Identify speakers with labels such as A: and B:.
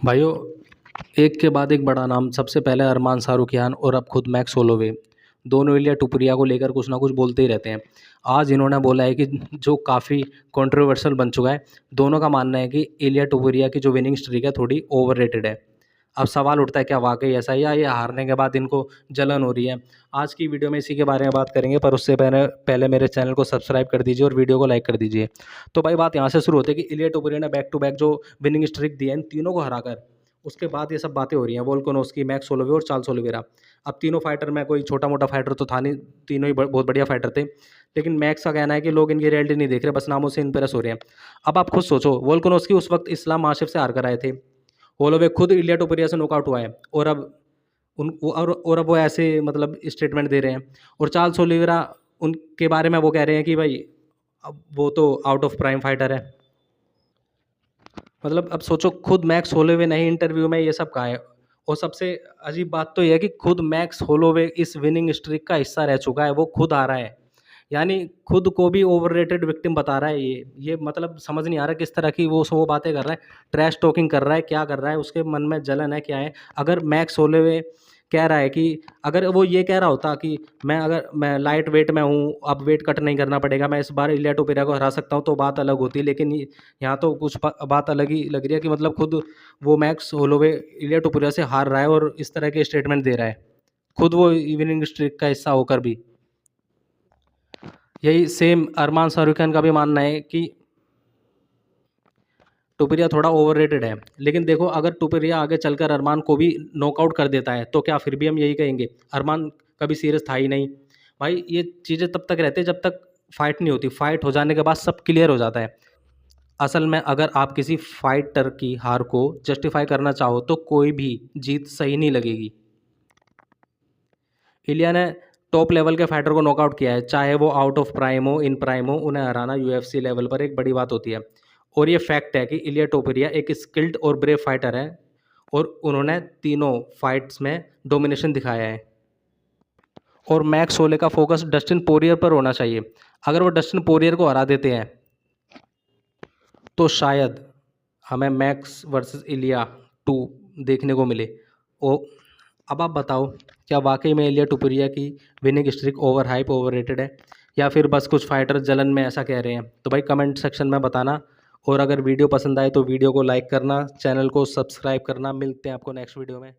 A: भाइयों, एक के बाद एक बड़ा नाम। सबसे पहले अरमान सारूखियान और अब खुद मैक्स होलोवे। दोनों इलिया टुपुरिया को लेकर कुछ ना कुछ बोलते ही रहते हैं। आज इन्होंने बोला है कि जो काफ़ी कंट्रोवर्शियल बन चुका है। दोनों का मानना है कि इलिया टुपुरिया की जो विनिंग स्ट्रीक है थोड़ी ओवररेटेड है। अब सवाल उठता है, क्या वाकई ऐसा है या ये हारने के बाद इनको जलन हो रही है। आज की वीडियो में इसी के बारे में बात करेंगे, पर उससे पहले पहले मेरे चैनल को सब्सक्राइब कर दीजिए और वीडियो को लाइक कर दीजिए। तो भाई बात यहाँ से शुरू होती है कि इलिया टुपुरिया ने बैक टू बैक जो विनिंग स्ट्रीक दी है इन तीनों को हराकर, उसके बाद ये सब बातें हो रही हैं। वोल्कानोव्स्की, मैक्स होलोवे और चार्ल्स ओलिवेरा। अब तीनों फाइटर में कोई छोटा मोटा फाइटर तो था नहीं, तीनों ही बहुत बढ़िया फाइटर थे। लेकिन मैक्स का कहना है कि लोग इनकी रियलिटी नहीं देख रहे, बस नामों से इम्प्रेस हो रहे हैं। अब आप खुद सोचो, वोल्कानोव्स्की उस वक्त इस्लाम माशिफ से हार कर आए थे। होलोवे खुद इलिया टुपुरिया से नॉकआउट हुआ है और अब अब वो ऐसे मतलब स्टेटमेंट दे रहे हैं। और चार्ल्स ओलिवेरा, उनके बारे में वो कह रहे हैं कि भाई अब वो तो आउट ऑफ प्राइम फाइटर है। मतलब अब सोचो, खुद मैक्स होलोवे ने ही इंटरव्यू में ये सब कहा है। और सबसे अजीब बात तो ये है कि खुद मैक्स होलोवे इस विनिंग स्ट्रीक का हिस्सा रह चुका है, वो खुद आ रहा है। यानी खुद को भी ओवररेटेड विक्टिम बता रहा है। ये मतलब समझ नहीं आ रहा किस तरह की वो बातें कर रहा है, ट्रैश टॉकिंग कर रहा है, क्या कर रहा है, उसके मन में जलन है क्या है। अगर मैक्स होलोवे कह रहा है कि अगर वो ये कह रहा होता कि मैं लाइट वेट में हूँ, अब वेट कट नहीं करना पड़ेगा, मैं इस बार इलिया टुपुरिया को हरा सकता हूँ, तो बात अलग होती। लेकिन यहाँ तो कुछ बात अलग ही लग रही है कि मतलब खुद वो मैक्स होलोवे इलिया टुपुरिया से हार रहा है और इस तरह के स्टेटमेंट दे रहा है, खुद वो इवनिंग स्ट्रीक का हिस्सा होकर भी। यही सेम अरमान सारूखियान का भी मानना है कि टुपुरिया थोड़ा ओवररेटेड है। लेकिन देखो, अगर टुपुरिया आगे चलकर अरमान को भी नॉकआउट कर देता है तो क्या फिर भी हम यही कहेंगे अरमान कभी सीरियस था ही नहीं। भाई ये चीज़ें तब तक रहती है जब तक फाइट नहीं होती। फाइट हो जाने के बाद सब क्लियर हो जाता है। असल में अगर आप किसी फाइटर की हार को जस्टिफाई करना चाहो तो कोई भी जीत सही नहीं लगेगी। इलिया ने टॉप लेवल के फाइटर को नॉकआउट किया है, चाहे वो आउट ऑफ प्राइम हो, इन प्राइम हो। उन्हें हराना यूएफसी लेवल पर एक बड़ी बात होती है। और ये फैक्ट है कि इलिया टोपुरिया एक स्किल्ड और ब्रेव फाइटर है और उन्होंने तीनों फाइट्स में डोमिनेशन दिखाया है। और मैक्स होले का फोकस डस्टिन पोरियर पर होना चाहिए। अगर वो डस्टिन पोरियर को हरा देते हैं तो शायद हमें मैक्स वर्सेस इलिया 2 देखने को मिले। ओ अब आप बताओ, क्या वाकई में इलिया टुपुरिया की winning streak over hype overrated है या फिर बस कुछ फाइटर जलन में ऐसा कह रहे हैं? तो भाई कमेंट सेक्शन में बताना। और अगर वीडियो पसंद आए तो वीडियो को लाइक करना, चैनल को सब्सक्राइब करना। मिलते हैं आपको नेक्स्ट वीडियो में।